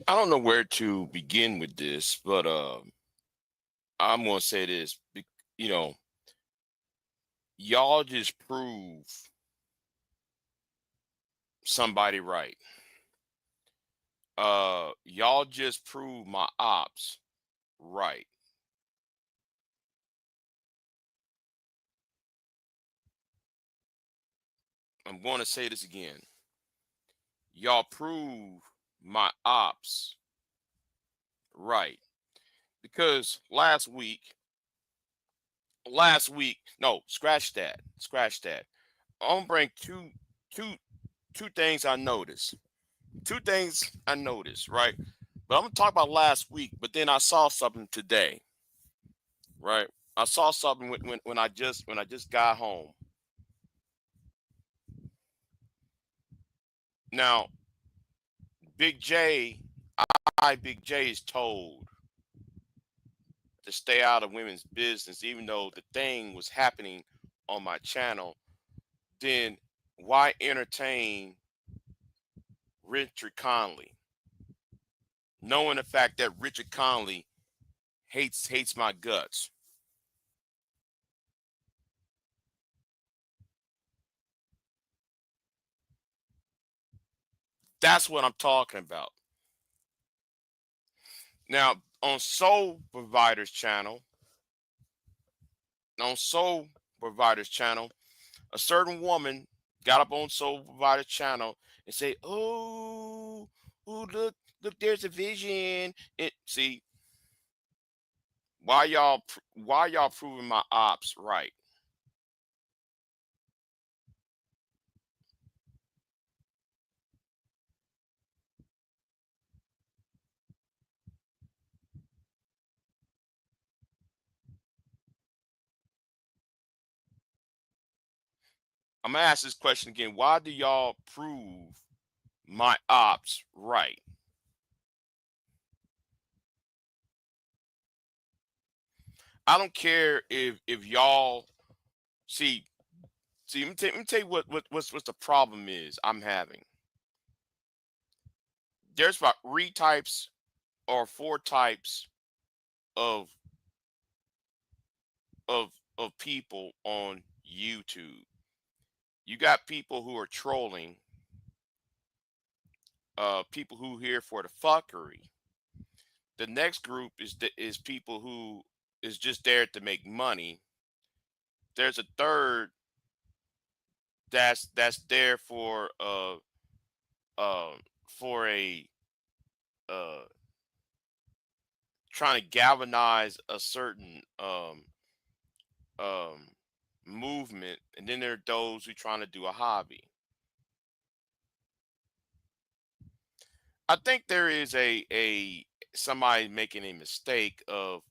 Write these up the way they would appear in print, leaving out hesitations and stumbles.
I don't know where to begin with this, but I'm gonna say this. You know, y'all just prove somebody right. Y'all just prove my ops right. I'm going to say this again. Y'all prove my ops right because no, scratch that. I'm gonna bring two, two things I noticed. Two things I noticed, right? But I'm gonna talk about last week. But then I saw something today, right? I saw something when I just got home. Now, Big J, Big J is told to stay out of women's business, even though the thing was happening on my channel. Then why entertain Richard Conley, knowing the fact that Richard Conley hates my guts? That's what I'm talking about. Now, on Soul Provider's channel, on Soul Provider's channel, a certain woman got up on Soul Provider's channel and say, "Oh, look, there's a vision." It see why y'all proving my ops right? I'm gonna ask this question again. Why do y'all prove my ops right? I don't care if y'all see let me tell you what's the problem is I'm having. There's about three types or four types of of people on YouTube. You got people who are trolling, people who here for the fuckery. The next group is people who is just there to make money. There's a third that's there uh for a uh trying to galvanize a certain um movement, and then there are those who trying to do a hobby. I think there is a somebody making a mistake of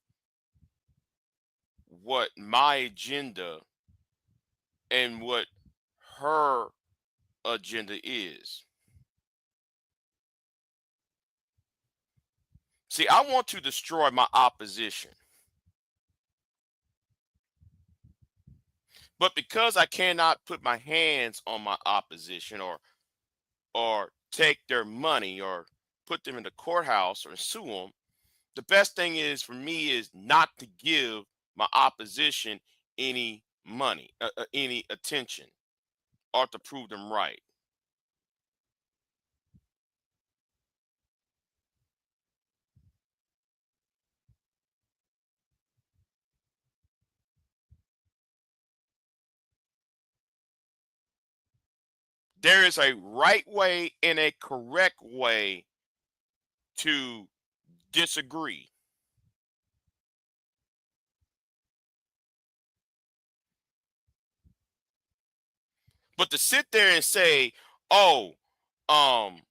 what my agenda and what her agenda is. See, I want to destroy my opposition, but because I cannot put my hands on my opposition or take their money or put them in the courthouse or sue them, the best thing is for me is not to give my opposition any money, any attention, or to prove them right. There is a right way and a correct way to disagree. But to sit there and say, "Oh, um,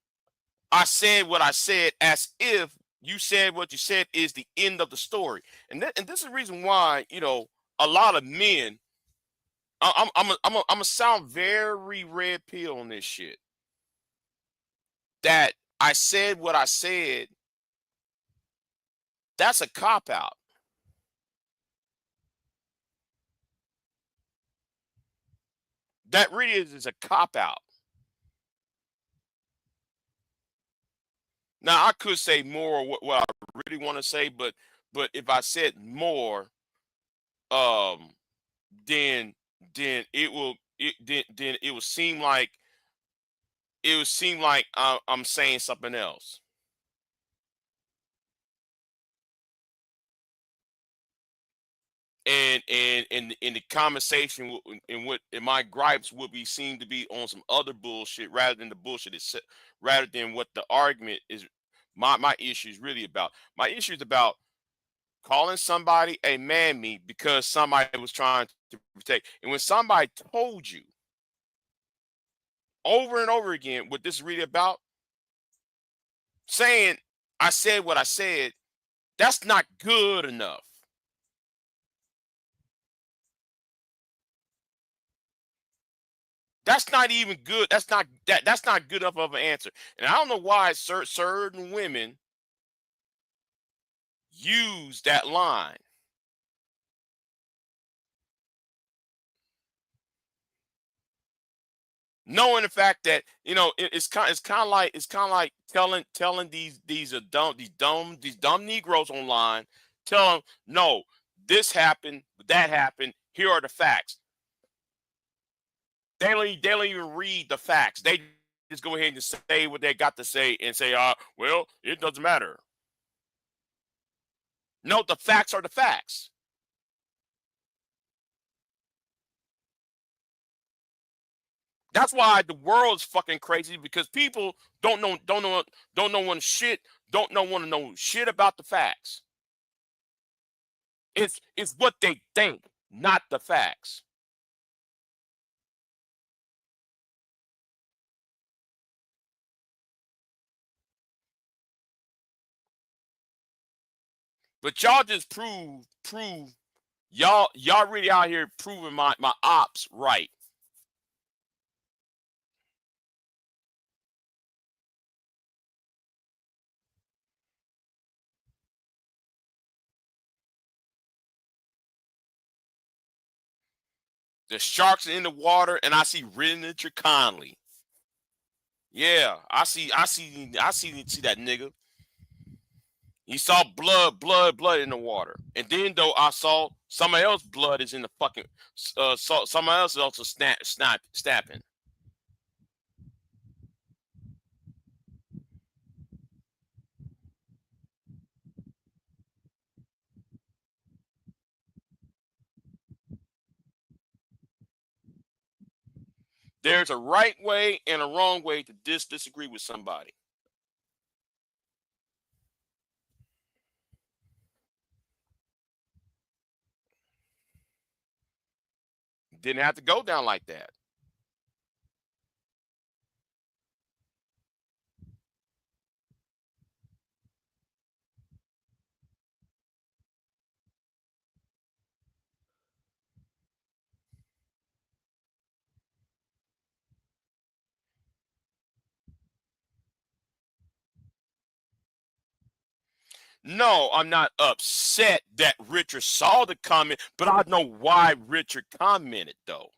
I said what I said," as if you said what you said is the end of the story, and this is the reason why a lot of men. I'm a sound very red pill on this shit. That I said what I said. That's a cop out. That really is a cop out. Now I could say more what I really want to say, but if I said more, um, then then it will seem like I'm saying something else. And in the conversation in what in my gripes would be seen to be on some other bullshit rather than the bullshit itself, rather than what the argument is. My issue is really about. My issue is about calling somebody a man meat because somebody was trying to protect. And when somebody told you over and over again what this is really about, saying I said what I said, that's not good enough. That's not even good. That's not good enough of an answer. And I don't know why certain women use that line, knowing the fact that it's kind of like telling these dumb Negroes online, tell them no, this happened, that happened. Here are the facts. They don't even read the facts. They just go ahead and say what they got to say and say, well, it doesn't matter. No, the facts are the facts. That's why the world's fucking crazy because people don't know one shit, don't know want to know shit about the facts. It's what they think, not the facts. But y'all just prove y'all really out here proving my ops right. The sharks are in the water, and I see Richard Conley. Yeah, see that nigga. He saw blood in the water, and then though I saw somebody else blood is in the fucking. Somebody else is also snapping. There's a right way and a wrong way to disagree with somebody. Didn't have to go down like that. No, I'm not upset that Richard saw the comment, but I know why Richard commented though.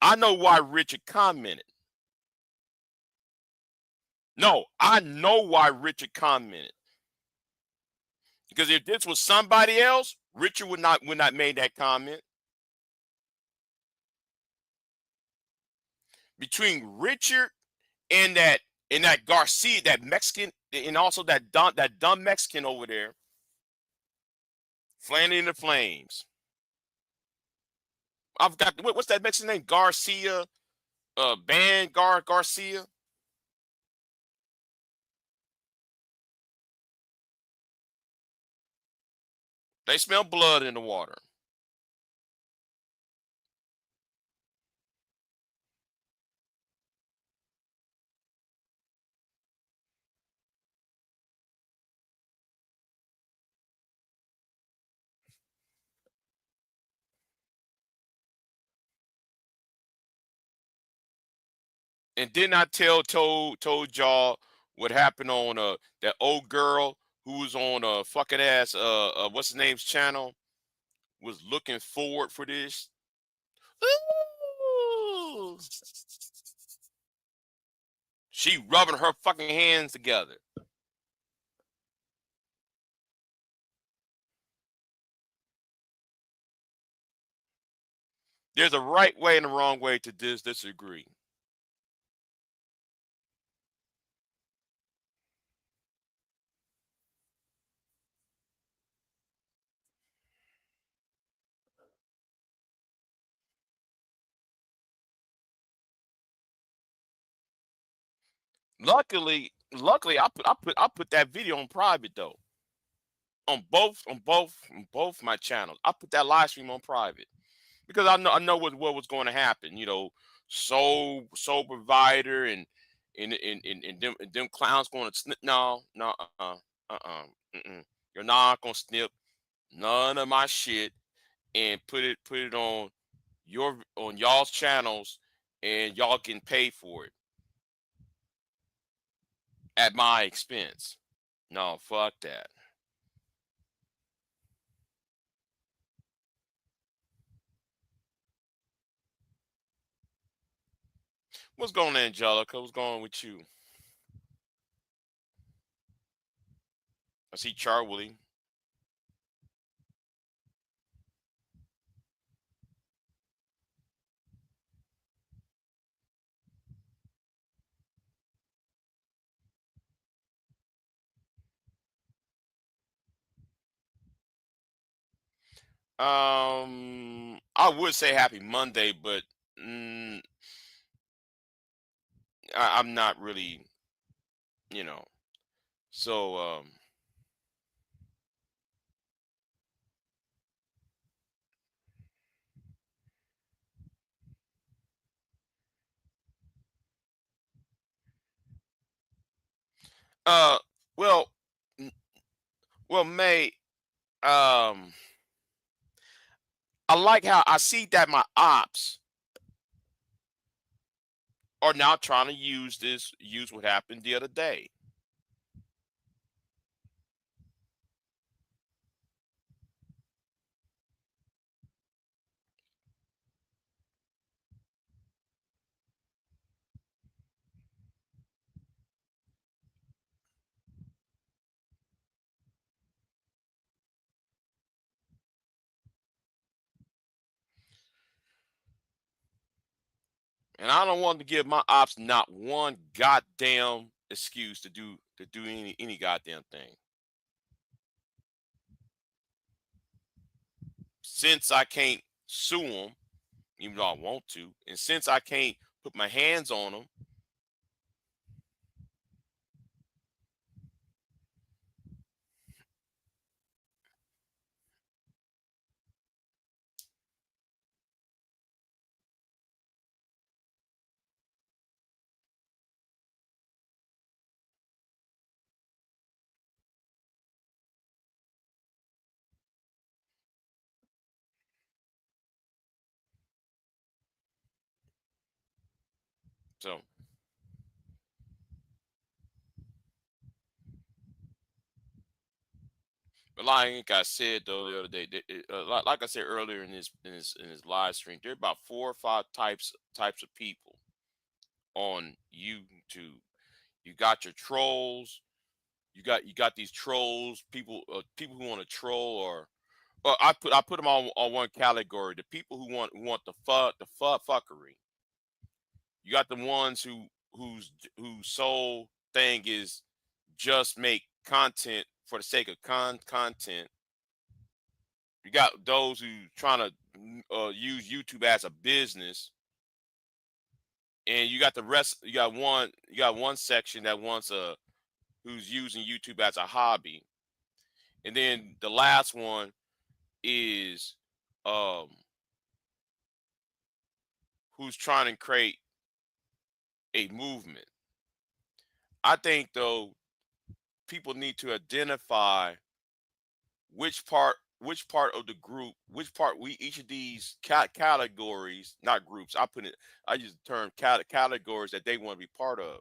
I know why Richard commented. No, I know why Richard commented. Because if this was somebody else, Richard would not made that comment. Between Richard and that Garcia, that Mexican, and also that dumb Mexican over there, Flanning the Flames. I've got what's that Mexican name? Garcia, Garcia. They smell blood in the water. And didn't I told y'all what happened on that old girl who was on fucking ass what's his name's channel was looking forward for this. Ooh. She rubbing her fucking hands together. There's a right way and a wrong way to disagree. Luckily, I put that video on private though. On both my channels. I put that live stream on private because I know what was going to happen. Soul provider and them clowns going to snip. No, no, mm-mm. You're not gonna snip none of my shit and put it on y'all's channels, and y'all getting paid for it at my expense. No, fuck that. What's going on, Angelica? What's going on with you? I see Charlie. I would say happy Monday, but mm, I'm not really, you know. So, uh, well, n- well, May, I like how I see that my ops are now trying to use what happened the other day. And I don't want to give my ops not one goddamn excuse to do any goddamn thing. Since I can't sue them, even though I want to, and since I can't put my hands on them, so. But like I said though the other day, like I said earlier in this live stream, there are about 4 or 5 types of people on YouTube. You got your trolls. You got these trolls, people who want to troll, or I put them on one category. The people who want the fuckery. You got the ones whose sole thing is just make content for the sake of content. You got those who trying to use YouTube as a business, and you got the rest. You got one section that wants who's using YouTube as a hobby, and then the last one is um who's trying to create a movement. I think though people need to identify which part of the group, which part we each of these categories, not groups. I use the term categories that they want to be part of.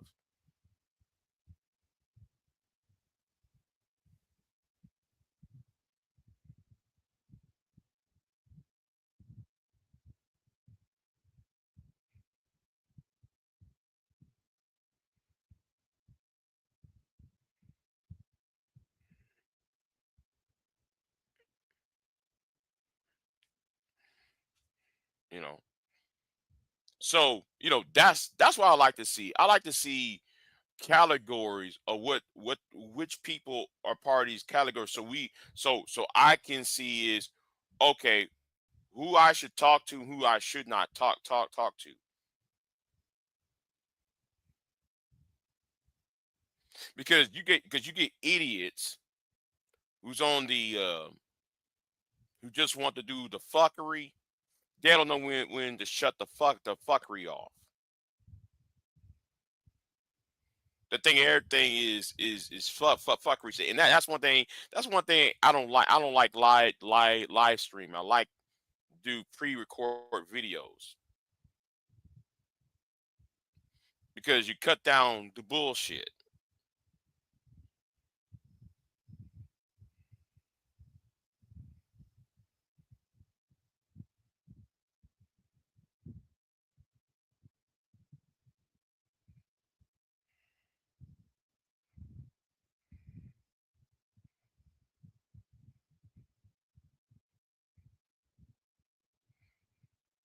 You know, so that's what I like to see. I like to see categories of what which people are part of these categories. So I can see is okay who I should talk to, who I should not talk to, because you get idiots who's on the who just want to do the fuckery. They don't know when to shut the fuckery off. The thing everything is fuckery shit. And that's one thing. That's one thing I don't like. I don't like live stream. I like do pre-record videos because you cut down the bullshit.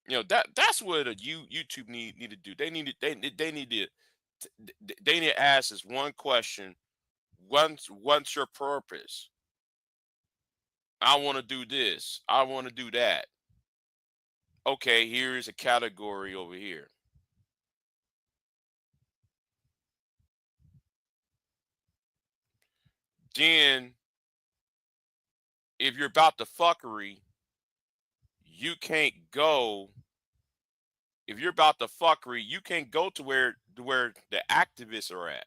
That's what YouTube need to do. They need to they need to ask this one question. What's your purpose? I want to do this. I want to do that. Okay, here's a category over here. Then if you're about the fuckery, you can't go. If you're about the fuckery, you can't go to where the activists are at.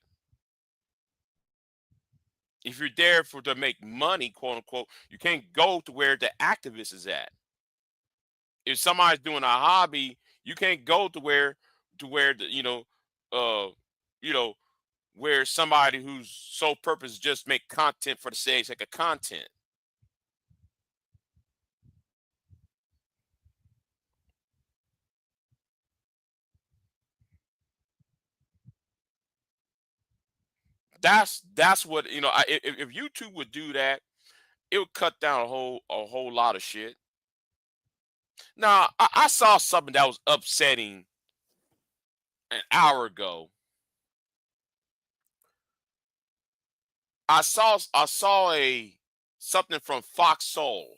If you're there for to make money, quote unquote, you can't go to where the activist is at. If somebody's doing a hobby, you can't go to where the uh you know where somebody whose sole purpose is just make content for the sake of content. That's what if YouTube would do that, it would cut down a whole lot of shit. Now I saw something that was upsetting an hour ago. I saw a something from Fox Soul.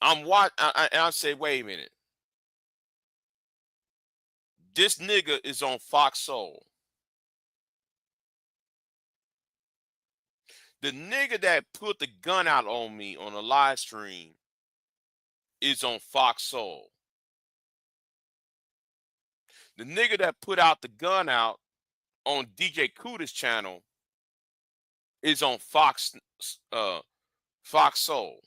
And I say, wait a minute, this nigga is on Fox Soul. The nigga that put the gun out on me on a live stream is on Fox Soul. The nigga that put out the gun out on DJ Kuda's channel is on uh Fox Soul.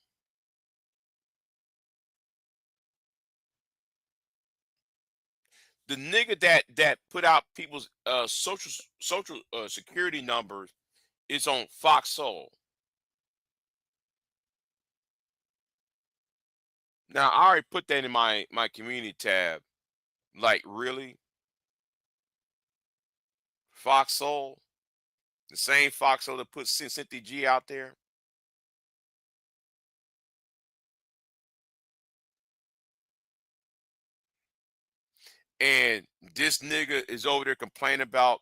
The nigga that put out people's social security numbers is on Fox Soul. Now I already put that in my community tab. Like really, Fox Soul, the same Fox Soul that put Cynthia G out there. And this nigga is over there complaining about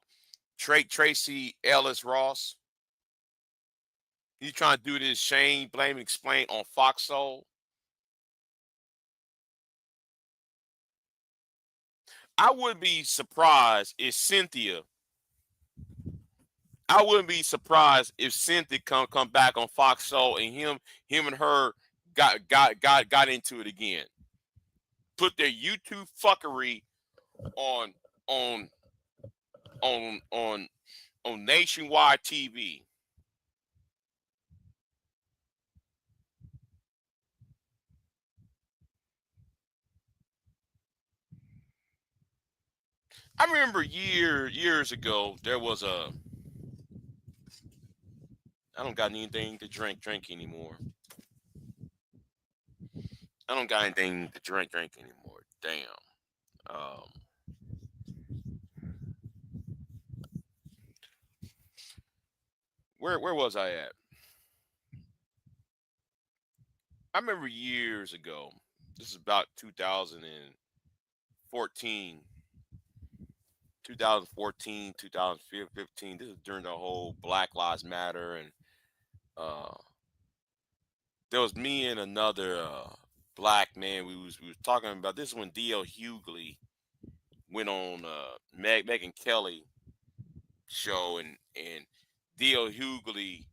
Tracy Ellis Ross. He's trying to do this shame, blame, and explain on Fox Soul. I wouldn't be surprised if Cynthia. I wouldn't be surprised if Cynthia come back on Fox Soul and him and her got into it again. Put their YouTube fuckery on on on on on nationwide TV. I remember years ago there was a I don't got anything to drink anymore. I don't got anything to drink anymore. Damn. Um, where was I at? I remember years ago. This is about 2014, 2014, 2015. This is during the whole Black Lives Matter, and uh, there was me and another black man. We was talking about this when D.L. Hughley went on Megan Kelly show, and D.L. Hughley.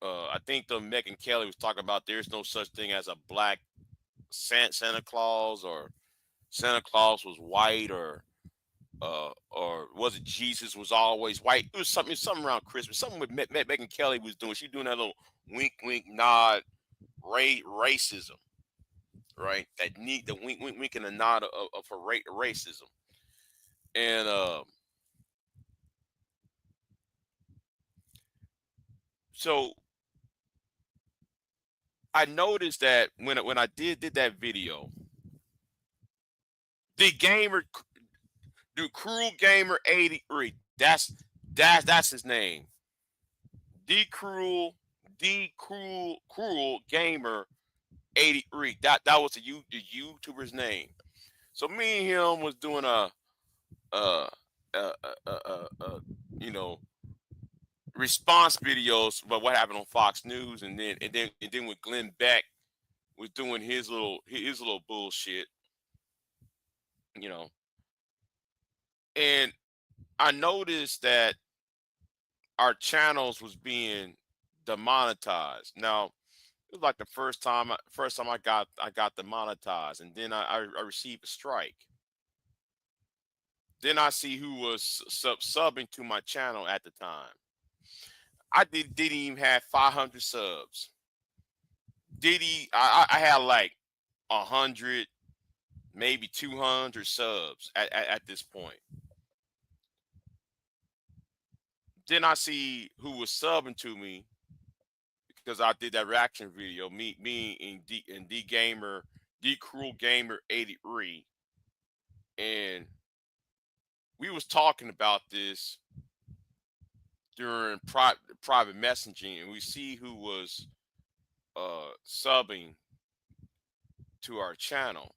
I think the Megan Kelly was talking about there's no such thing as a black Santa Claus, or Santa Claus was white, or was it Jesus was always white? It was something around Christmas. Something with Megan Kelly was doing. She doing that little wink, wink, nod, racism, right? That need the wink, wink, wink, and a nod of her racism. And so I noticed that when I did that video, the gamer, the Cruel Gamer 83. That's his name. The Cruel Gamer 83. That was the YouTuber's name. So me and him was doing uh uh uh uh, uh, uh you know response videos about what happened on Fox News, and then when Glenn Beck was doing his little bullshit, you know, and I noticed that our channels was being demonetized. Now it was like the first time I got demonetized, and then I received a strike. Then I see who was subbing to my channel at the time. I didn't even have 500 subs. I had like 100, maybe 200 subs at this point. Then I see who was subbing to me because I did that reaction video. Me and D Gamer, D Cruel Gamer 83, and we was talking about this during private messaging, and we see who was subbing to our channel.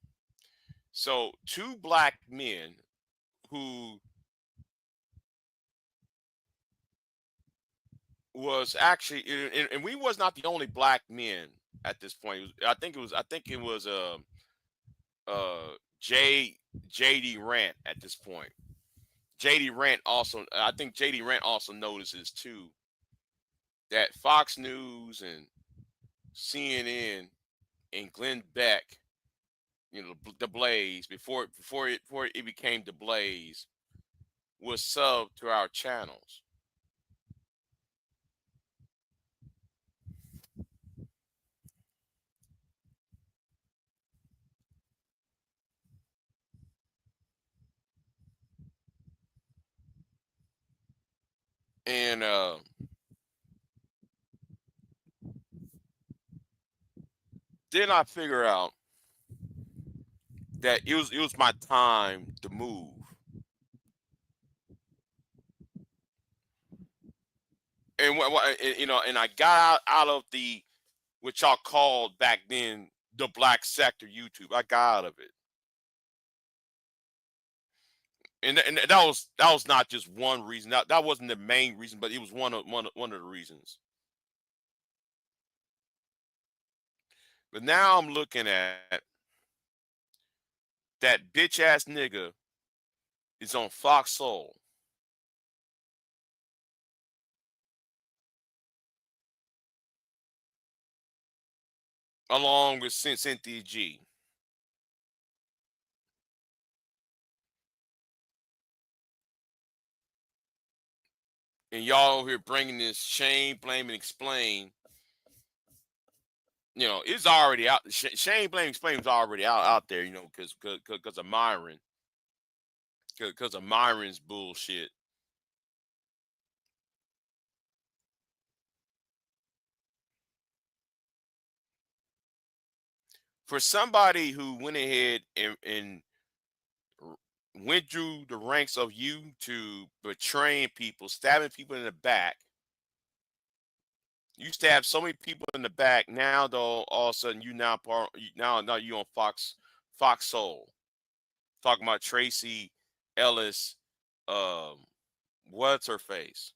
So two black men who was actually, and we was not the only black men at this point. I think it was uh J JD Rant at this point. JD Rant also, I think JD Rant also notices too that Fox News and CNN and Glenn Beck, the Blaze, before it became the Blaze, was subbed to our channels. And then I figure out that it was my time to move. And I got out of the, what y'all called back then, the black sector YouTube. I got out of it. And that was not just one reason. That wasn't the main reason, but it was one of the reasons. But now I'm looking at that bitch ass nigga is on Fox Soul, along with Cynthia G. And y'all over here bringing this shame, blame, and explain. It's already out. Shame, blame, explain was already out there. Because of Myron, because of Myron's bullshit. For somebody who went ahead and went through the ranks of YouTube, betraying people, stabbing people in the back, You stabbed so many people in the back. Now though, all of a sudden you now part now you on Fox Soul talking about Tracy Ellis. Um, what's her face?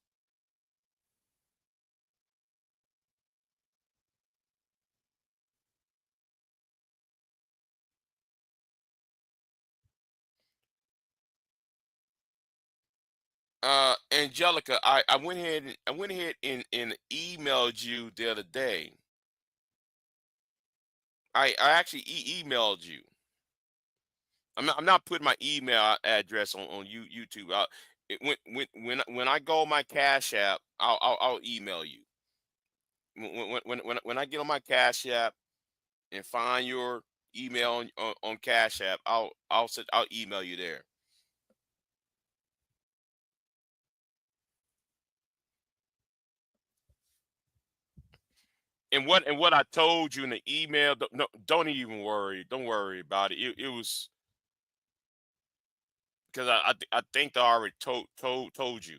Angelica. I went ahead and emailed you the other day. I actually emailed you. I'm not putting my email address on YouTube. When I go on my Cash App, I'll email you. When I get on my Cash App and find your email on Cash App, I'll email you there. And what I told you in the email, no, don't even worry. Don't worry about it. It was because I think I already told you.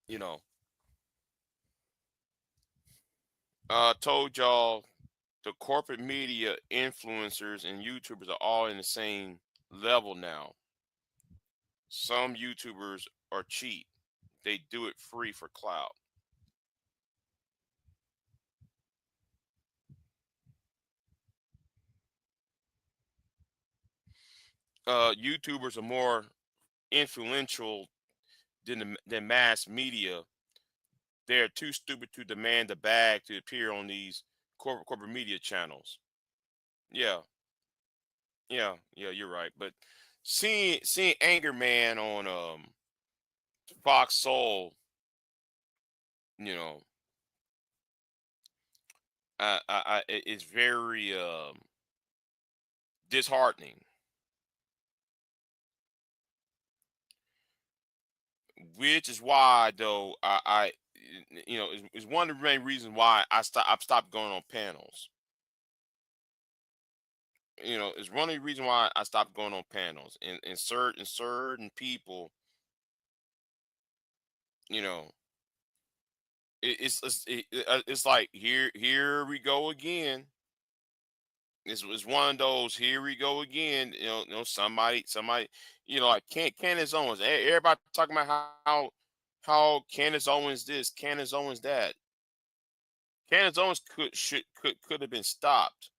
You know, told y'all the corporate media influencers and YouTubers are all in the same level now. Some YouTubers are cheap. They do it free for clout. YouTubers are more influential than mass media. They're too stupid to demand a bag to appear on these corporate media channels. Yeah, yeah, you're right. But seeing Anger Man on Fox Soul, you know, it's very disheartening. Which is why, though, is one of the main reasons why I've stopped going on panels. It's one of the reasons why I stopped going on panels. And certain people, you know, it's like here we go again. It's one of those here we go again. Somebody, like Candace Owens. Everybody talking about how Candace Owens this, Candace Owens that. Candace Owens could have been stopped.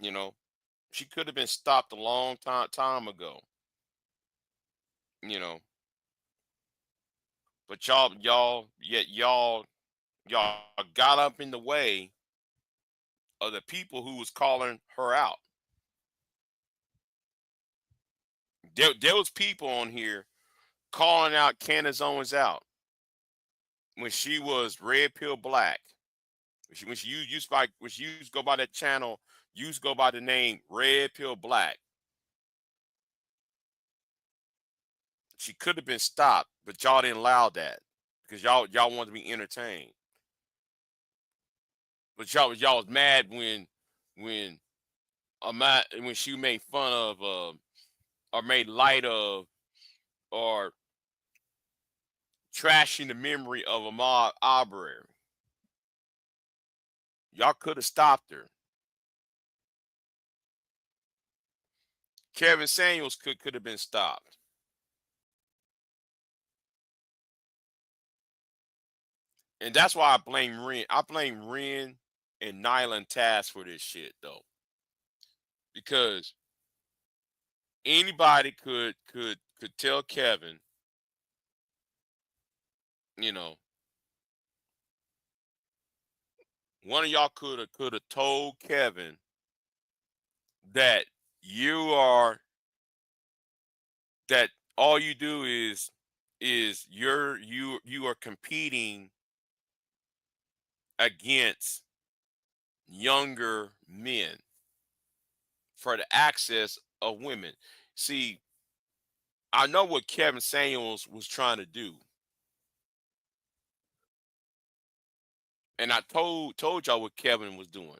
You know, she could have been stopped a long time ago. You know, but y'all got up in the way of the people who was calling her out. There was people on here calling out Candace Owens out when she was red pill black. When she used to go by that channel, used to go by the name Red Pill Black. She could have been stopped, but y'all didn't allow that because y'all wanted to be entertained. But y'all was mad when when she made fun of or made light of or trashing the memory of Ahmaud Arbery. Y'all could have stopped her. Kevin Samuels could have been stopped. And that's why I blame Ren. I blame Ren and Nyland Task for this shit though. Because anybody could tell Kevin, you know, one of y'all could have told Kevin that you are that all you do is you are competing against younger men for the access of women. See, I know what Kevin Samuels was trying to do. And I told y'all what Kevin was doing.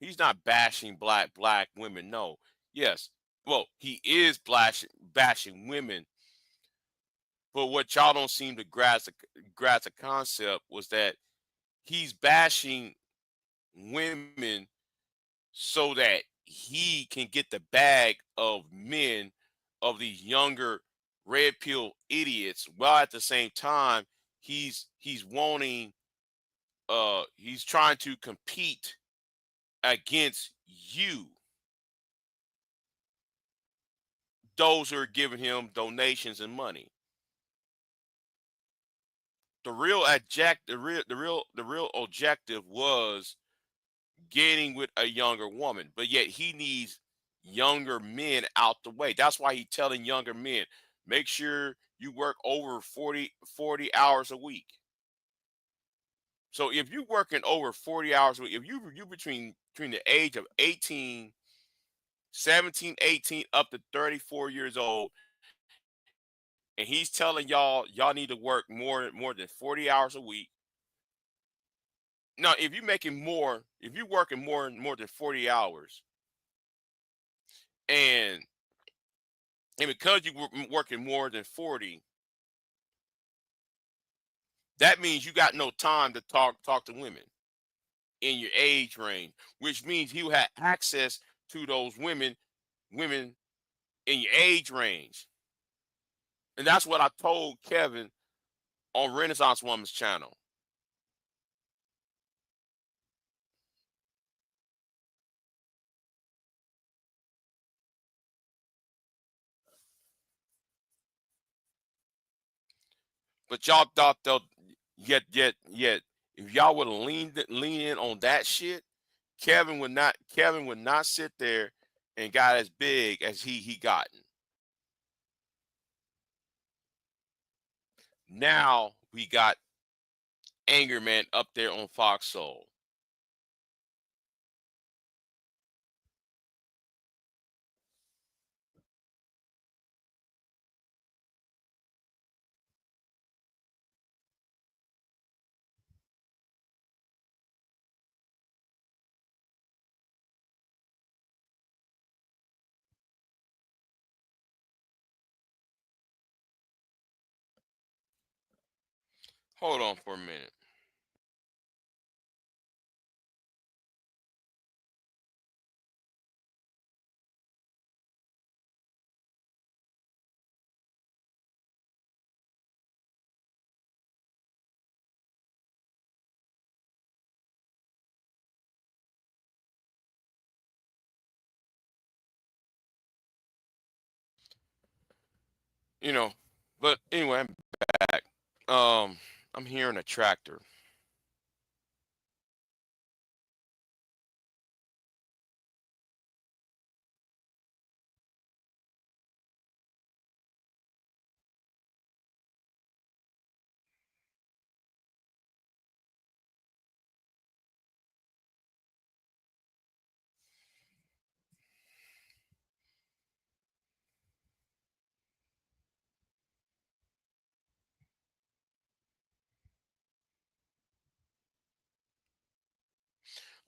He's not bashing black women. No. Yes. Well, he is bashing women, but what y'all don't seem to grasp the concept was that he's bashing women so that he can get the bag of men, of these younger red pill idiots, while at the same time he's wanting he's trying to compete against you, those who are giving him donations and money. The real objective was getting with a younger woman, but yet he needs younger men out the way. That's why he's telling younger men, make sure you work over 40 hours a week. So if you're working over 40 hours a week, if you between the age of 18, 17, 18 up to 34 years old, and he's telling y'all need to work more than 40 hours a week. Now, if you're working more than 40 hours, and because you were working more than 40, that means you got no time to talk to women in your age range, which means he will have access to those women in your age range. And that's what I told Kevin on Renaissance Woman's channel. But y'all thought they'll yet if y'all would have lean in on that shit, Kevin would not sit there and got as big as he gotten. Now we got Anger Man up there on Fox Soul. Hold on for a minute. You know, but anyway, I'm back. I'm hearing a tractor.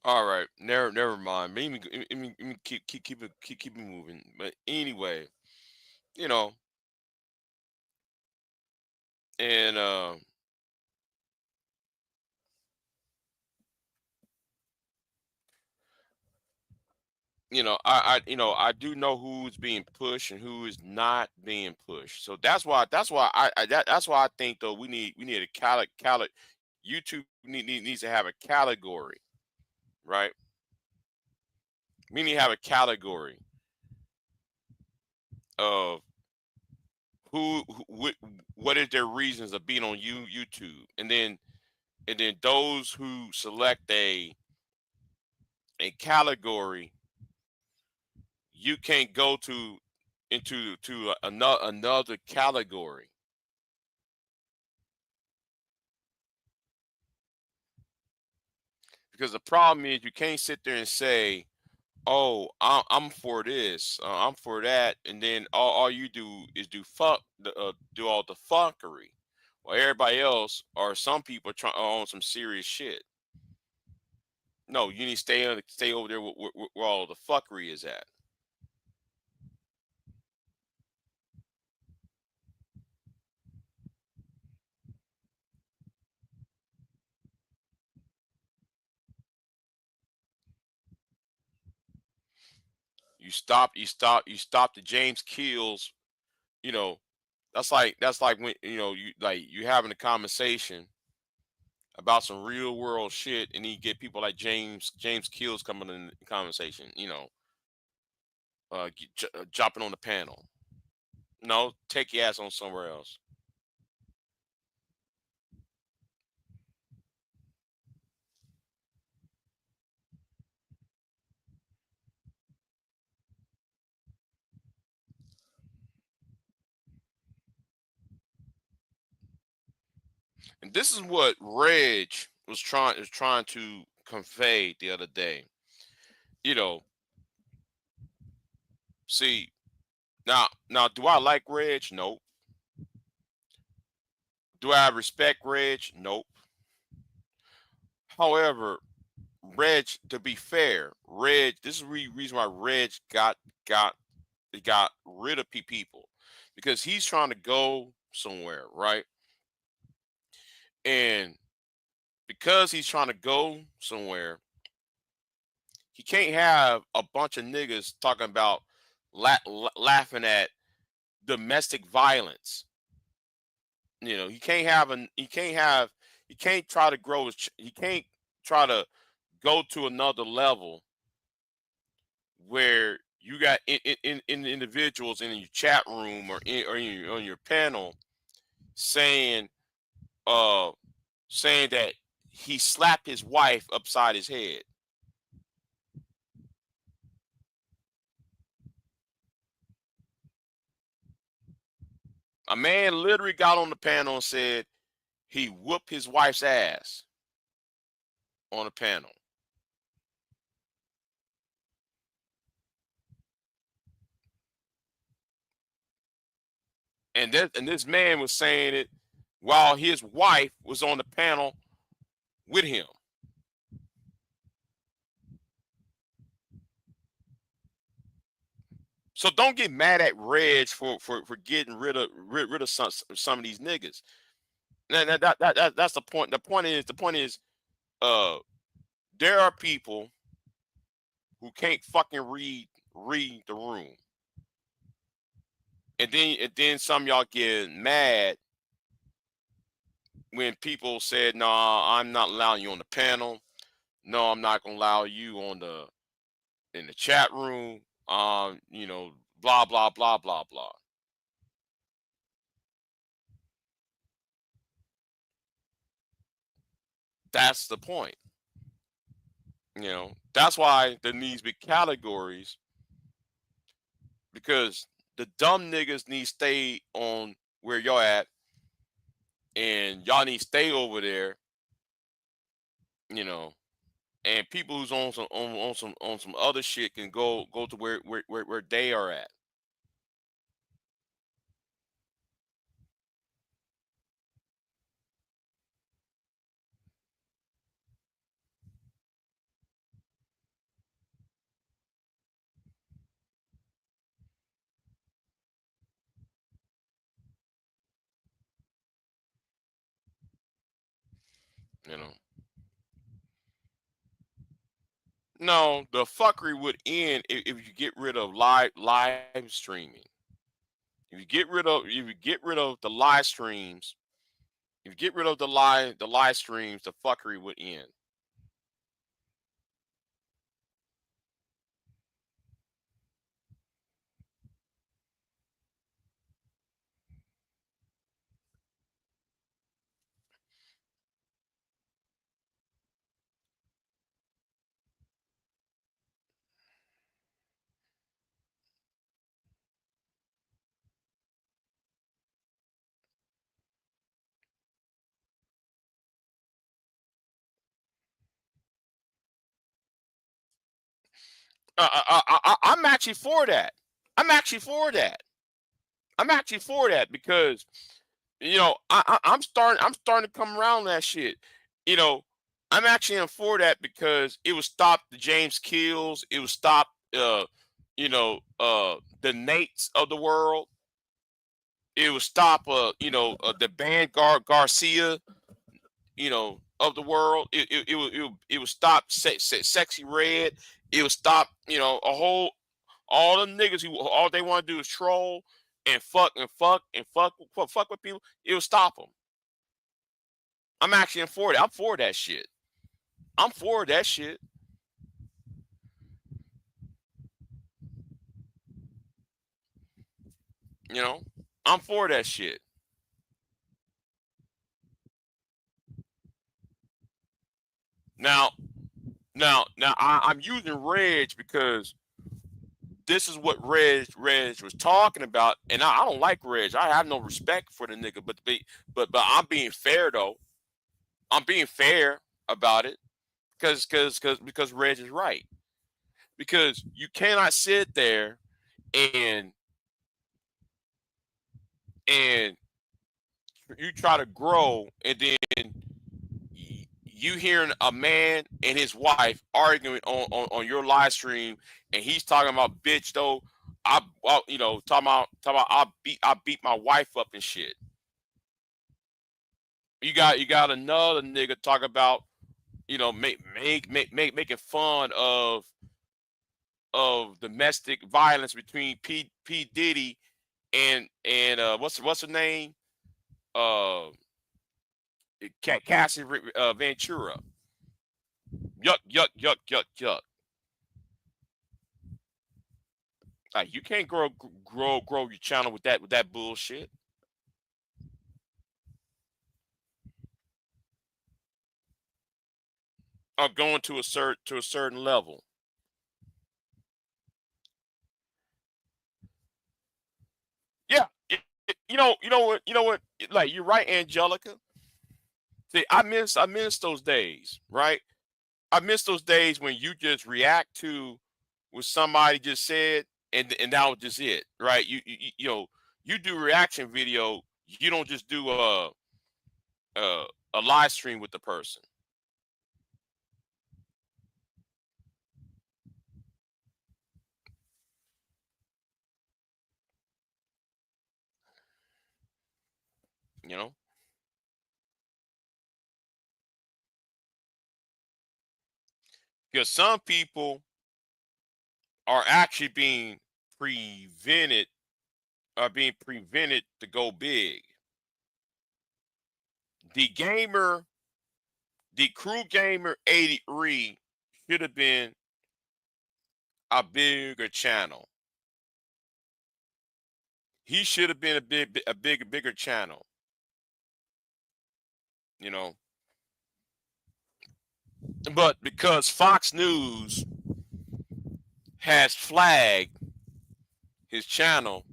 All right, never mind. Let me keep it moving. But anyway, you know, and I do know who's being pushed and who is not being pushed. So that's why I think though we need a YouTube needs to have a category, right? We need to have a category of what is their reasons of being on YouTube, and then those who select a category, you can't go into another category, because the problem is you can't sit there and say, "Oh, I'm for this, I'm for that," and then all you do is do all the fuckery, while everybody else or some people are on some serious shit. No, you need to stay over there where all the fuckery is at. you stop the James Kills. You know, that's like when you having a conversation about some real world shit, and you get people like James Kills coming in the conversation. Jumping on the panel. No, take your ass on somewhere else. And this is what Reg was trying to convey the other day. You know, see now, do I like Reg? Nope. Do I respect Reg? Nope. However, Reg, to be fair, Reg, this is the reason why Reg got got rid of people, because he's trying to go somewhere, right? And because he's trying to go somewhere, he can't have a bunch of niggas talking about laughing at domestic violence. He can't try to grow he can't try to go to another level where you got in individuals in your chat room or on your panel saying uh saying that he slapped his wife upside his head. A man literally got on the panel and said he whooped his wife's ass on the panel. And this man was saying it while his wife was on the panel with him. So don't get mad at Reg for getting rid of some of these niggas. That's the point. The point is uh there are people who can't fucking read the room. And then some of y'all get mad when people said, "No, I'm not allowing you on the panel. No, I'm not gonna allow you in the chat room. Blah blah blah blah blah." That's the point. That's why there needs to be categories, because the dumb niggas need to stay on where y'all at, and y'all need to stay over there. You know, and people who's on some other shit can go to where they are at. You know, no, the fuckery would end if you get rid of live streaming. If you get rid of the live streams, if you get rid of the live streams, the fuckery would end. I'm actually for that. I'm actually for that. I'm actually for that because I'm starting to come around that shit. You know, I'm actually in for that because it would stop the James Kills. It would stop the Nates of the world. It would stop the Garcia of the world. It would stop Sexy Red. It would stop a All them niggas who all they want to do is troll and fuck with people. It'll stop them. I'm actually for that. I'm for that shit. I'm for that shit. You know, I'm for that shit. Now, I'm using Reg because this is what Reg was talking about, and I don't like Reg. I have no respect for the nigga, but I'm being fair though. I'm being fair about it because Reg is right. Because you cannot sit there and and you try to grow and then you hearing a man and his wife arguing on your live stream and he's talking about bitch though talking about I beat my wife up and shit. You got another nigga talk about making fun of domestic violence between P Diddy and what's her name Cassie Ventura. Yuck, yuck, yuck, yuck, yuck. Like you can't grow your channel with that bullshit. Or going to a certain level. Yeah, you know what. Like you're right, Angelica. See, I miss those days, right? I miss those days when you just react to what somebody just said, and that was just it, right? You do reaction video. You don't just do a, a live stream with the person. You know, because some people are actually prevented being prevented to go big. The gamer, the Crew Gamer 83 should have been a bigger channel. He should have been bigger channel. You know, but because Fox News has flagged his channel,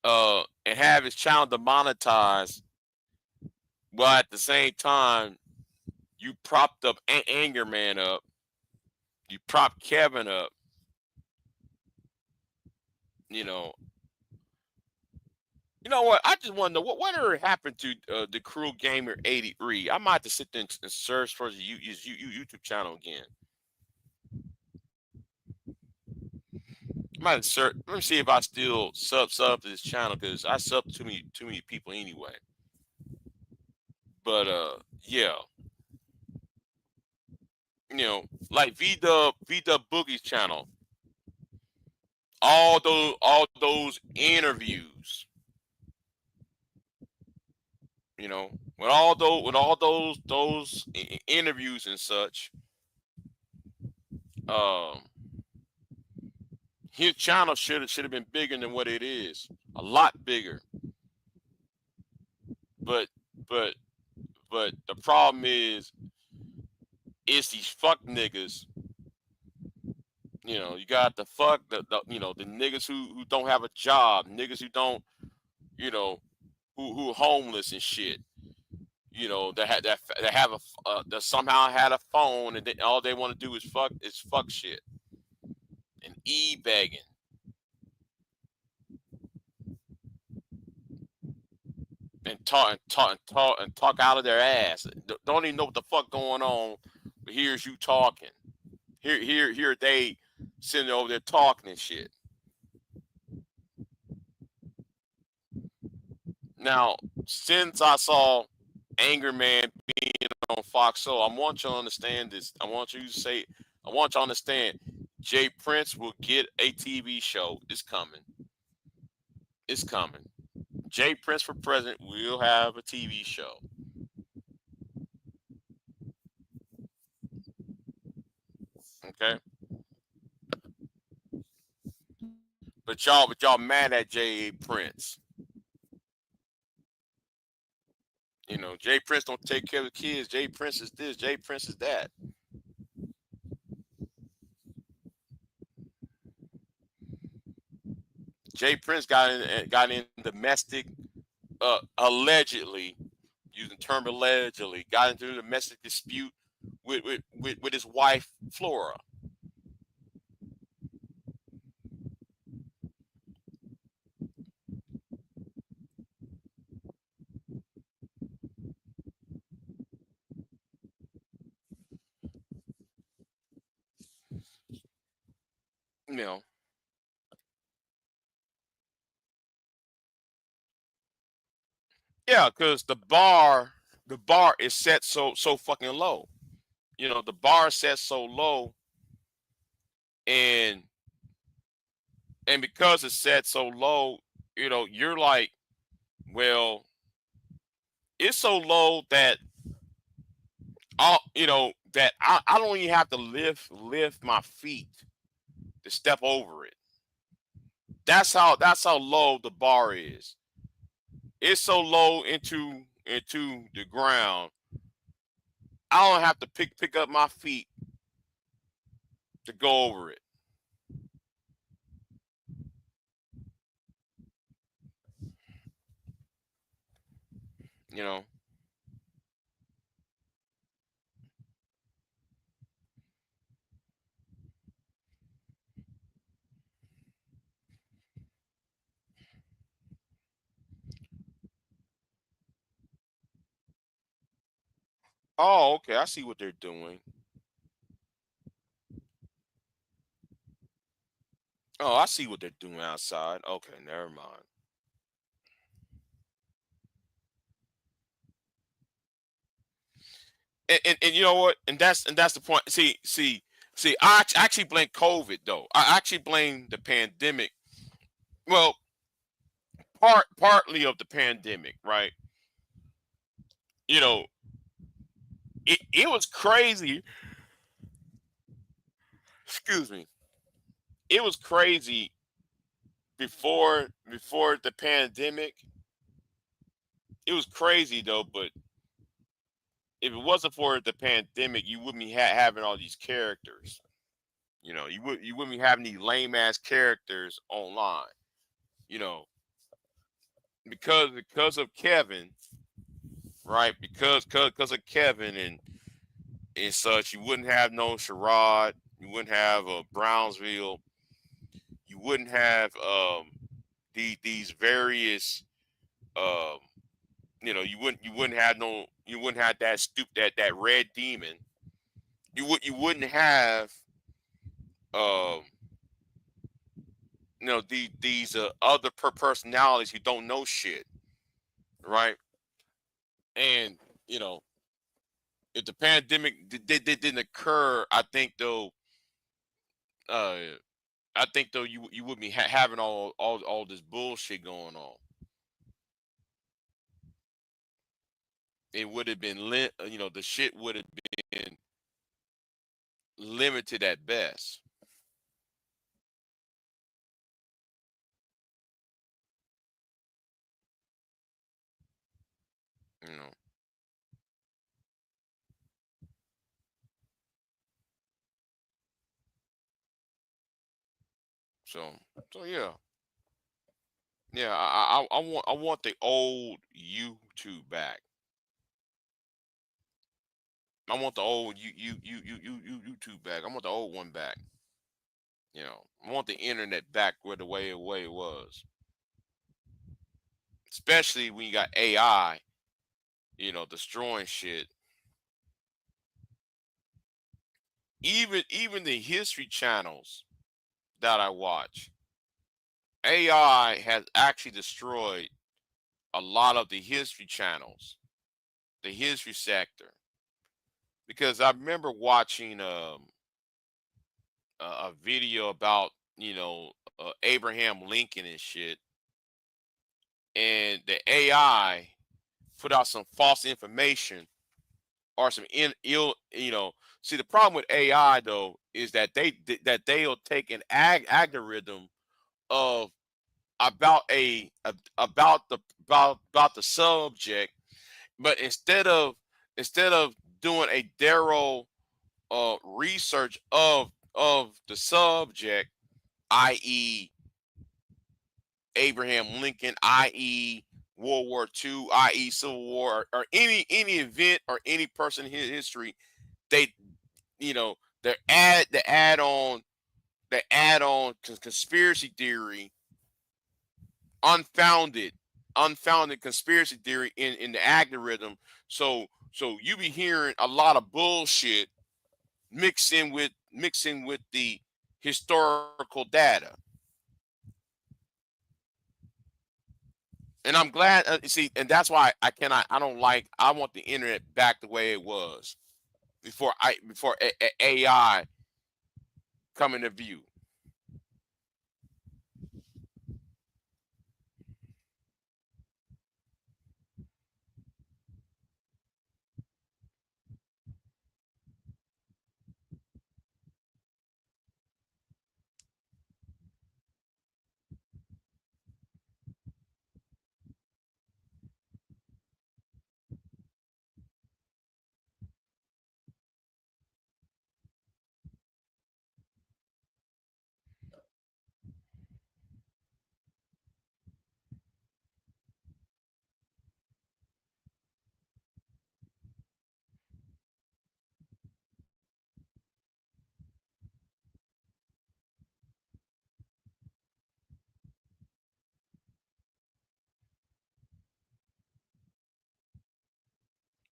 and have his channel demonetized, while at the same time you propped up Anger Man up, you propped Kevin up, you know. You know what? I just want to know whatever happened to the Crew Gamer 83. I might have to sit there and search for his YouTube channel again. I might have search. Let me see if I still sub to this channel because I sub to too many people anyway. But yeah, like V Dub Boogie's channel. All those interviews, with all those interviews and such, um, his channel should have been bigger than what it is, a lot bigger. But but but the problem is, it's these fuck niggas. You got the fuck the niggas who don't have a job, niggas who don't, who homeless and shit. That have that somehow had a phone and all they want to do is fuck shit and begging and talk out of their ass. Don't even know what the fuck going on. But here's you talking. Here they sitting over there talking and shit. Now, since I saw Anger Man being on Fox, I want you to understand this. I want you to understand Jay Prince will get a TV show. It's coming. It's coming. Jay Prince for president will have a TV show. Okay, but y'all mad at Jay Prince. You know, Jay Prince don't take care of the kids. Jay Prince is this. Jay Prince is that. Jay Prince got in domestic, allegedly, using term allegedly, got into a domestic dispute with his wife Flora. You know, yeah, because the bar is set so fucking low. You know, the bar is set so low, and because it's set so low, you know, you're like, well, it's so low that I don't even have to lift my feet to step over it. That's how low the bar is. It's so low into the ground. I don't have to pick up my feet to go over it. You know. Oh, okay. I see what they're doing. Oh, I see what they're doing outside. Okay, never mind. And you know what? And that's the point. See. Actually blame COVID though. I actually blame the pandemic. Well, partly of the pandemic, right? You know, it was crazy. Excuse me. It was crazy before the pandemic. It was crazy though, but if it wasn't for the pandemic, you wouldn't be having all these characters. You know, you wouldn't be having these lame ass characters online. You know, because of Kevin, right? Because of Kevin and such, you wouldn't have no Sherrod. You wouldn't have Brownsville. You wouldn't have these various um you wouldn't have that red demon. You wouldn't have um these other personalities who don't know shit, right? And you know if the pandemic didn't occur, uh I think though you wouldn't be having all this bullshit going on. It would have been the shit would have been limited at best. You know. So yeah. Yeah, I want the old YouTube back. I want the old YouTube back. I want the old one back. You know, I want the internet back where the way it was. Especially when you got AI, destroying shit. Even the history channels that I watch, AI has actually destroyed a lot of the history channels, the history sector. Because I remember watching a video about Abraham Lincoln and shit, and the AI put out some false information or some ill. See, the problem with AI though is that they'll take an algorithm of about the subject, but instead of doing a thorough research of the subject, i.e., Abraham Lincoln, i.e., World War II, i.e., Civil War, or any event or any person in history, they you know the add on conspiracy theory, unfounded unfounded conspiracy theory in the algorithm. So you be hearing a lot of bullshit mixing with the historical data. And I'm glad, you see, and that's why I don't like, I want the internet back the way it was before AI come into view.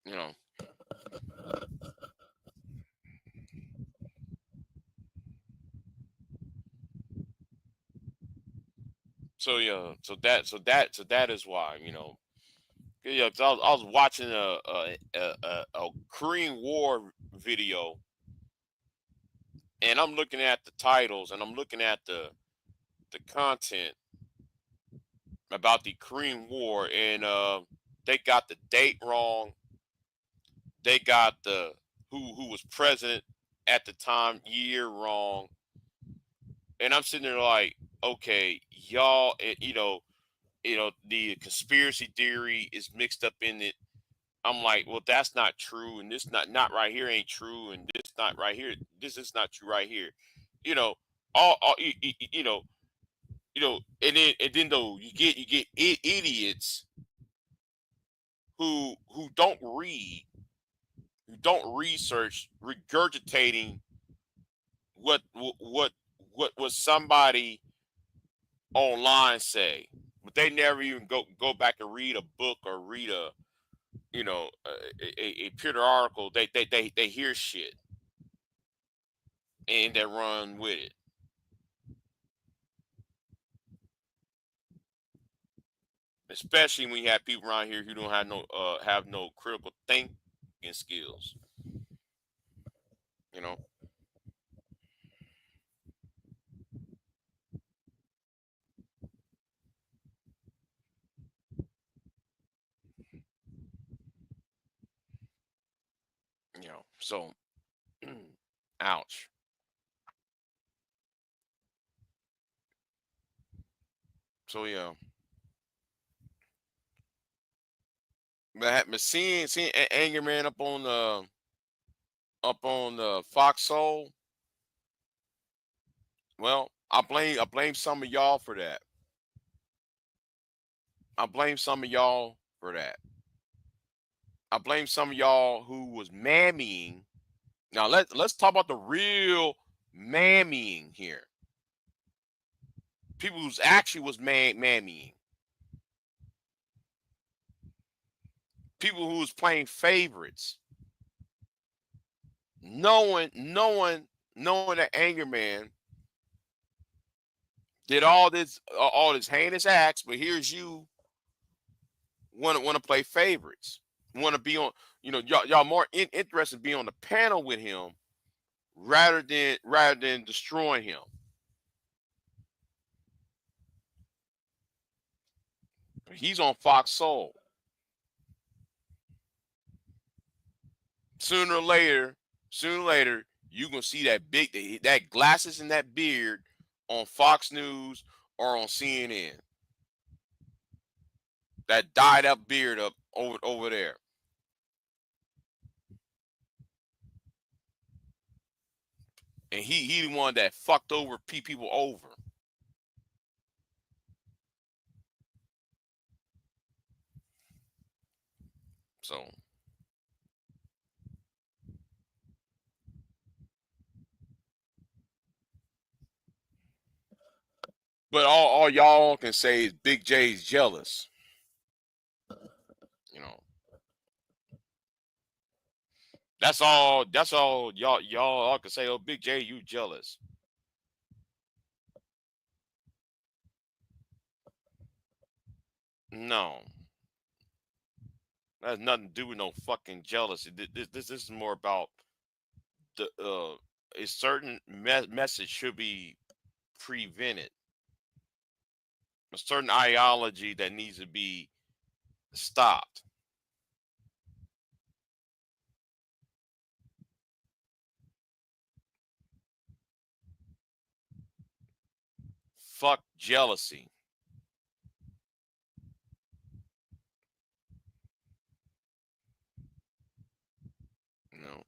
You know. So yeah, so that is why, yeah. 'Cause I was watching a Korean War video, and I'm looking at the titles and I'm looking at the content about the Korean War, and they got the date wrong. They got the who was president at the time year wrong, and I'm sitting there like, okay, y'all, the conspiracy theory is mixed up in it. I'm like, well, that's not true, and this not right here ain't true, and this not right here. This is not true right here. You know, all and then though you get idiots who don't read, who don't research, regurgitating what somebody online say, but they never even go back and read a book or read a pure article. They hear shit and they run with it. Especially when you have people around here who don't have no critical thinking skills. You know, So, ouch. So yeah, but seeing Anger Man up on the Foxhole. Well, I blame some of y'all for that. I blame some of y'all for that. I blame some of y'all who was mammying. Now let's talk about the real mammying here. People who's actually was mammying. People who was playing favorites, knowing that Anger Man did all this heinous acts, but here's you want to play favorites, want to be on, y'all more interested in being on the panel with him rather than destroying him. He's on Fox Soul. Sooner or later, you're gonna see that glasses and that beard on Fox News or on CNN. That dyed up beard up over there. And he the one that fucked over people over. So but all y'all can say is Big J's jealous. You know. That's all y'all all can say, oh Big J, you jealous. No. That has nothing to do with no fucking jealousy. This is more about the a certain message should be prevented. A certain ideology that needs to be stopped. Fuck jealousy. You know.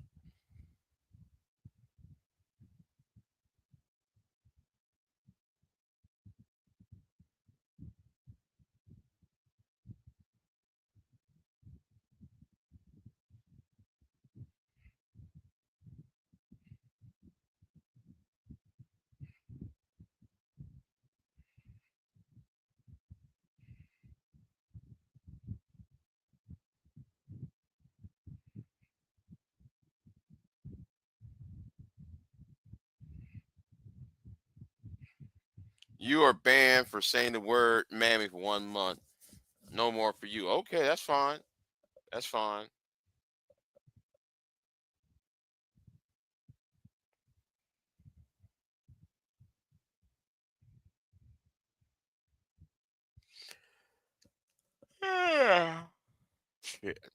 You are banned for saying the word mammy for 1 month. No more for you. Okay, that's fine. That's fine. Yeah. Shit.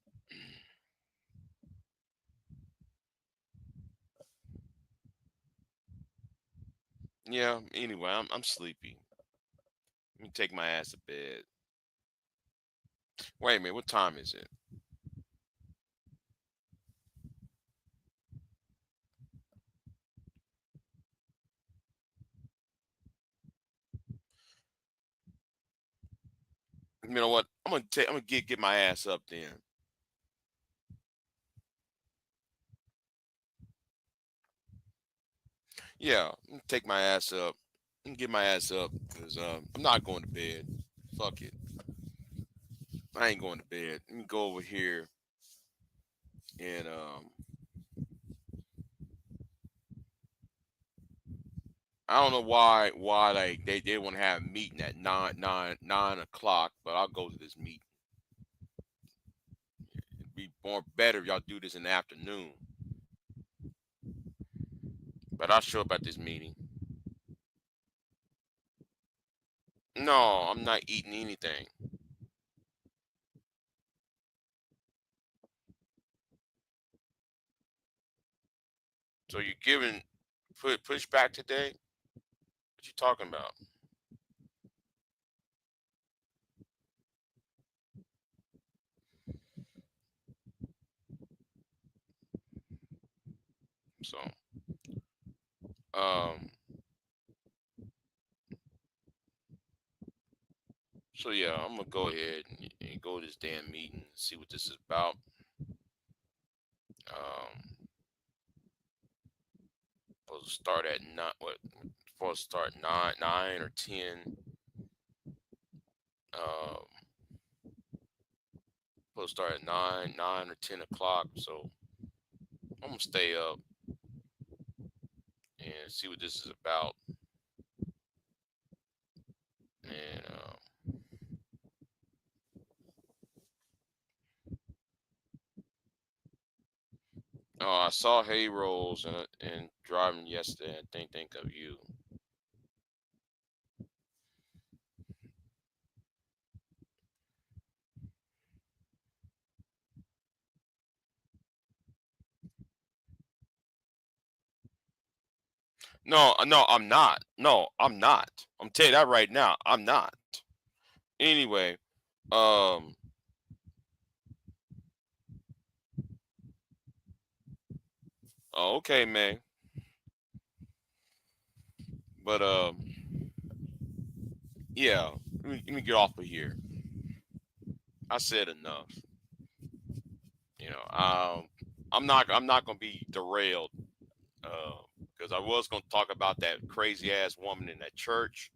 Yeah. Anyway, I'm sleepy. Let me take my ass to bed. Wait a minute. What time is it? You know what? I'm gonna get my ass up then. Yeah, I'm gonna take my ass up. I'm gonna get my ass up because I'm not going to bed. Fuck it. I ain't going to bed. Let me go over here and I don't know why they want to have a meeting at 9 o'clock, but I'll go to this meeting. It'd be more better if y'all do this in the afternoon. But I'll show up at this meeting. No, I'm not eating anything. So you're giving pushback today? What you talking about? So um yeah, I'm gonna go ahead and go to this damn meeting and see what this is about. Supposed to start at nine. What? Supposed to start nine or 10. Um, Supposed to start at 9 or 10 o'clock. So I'm gonna stay up and see what this is about. And Oh, I saw hay rolls and driving yesterday. I think of you. No, no, I'm not. No, I'm not. I'm telling you that right now. I'm not. Anyway, um, okay, man. But yeah. Let me get off of here. I said enough. You know, I'm not gonna be derailed. Because I was gonna talk about that crazy ass woman in that church.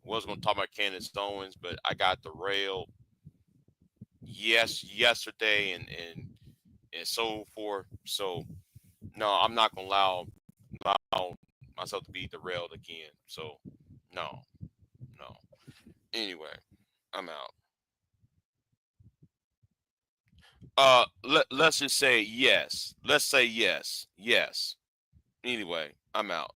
Was gonna talk about Candace Owens, but I got derailed. Yes, yesterday and so forth. So no, I'm not gonna allow myself to be derailed again. So no, no. Anyway, I'm out. Let's just say yes. Let's say yes. Yes. Anyway, I'm out.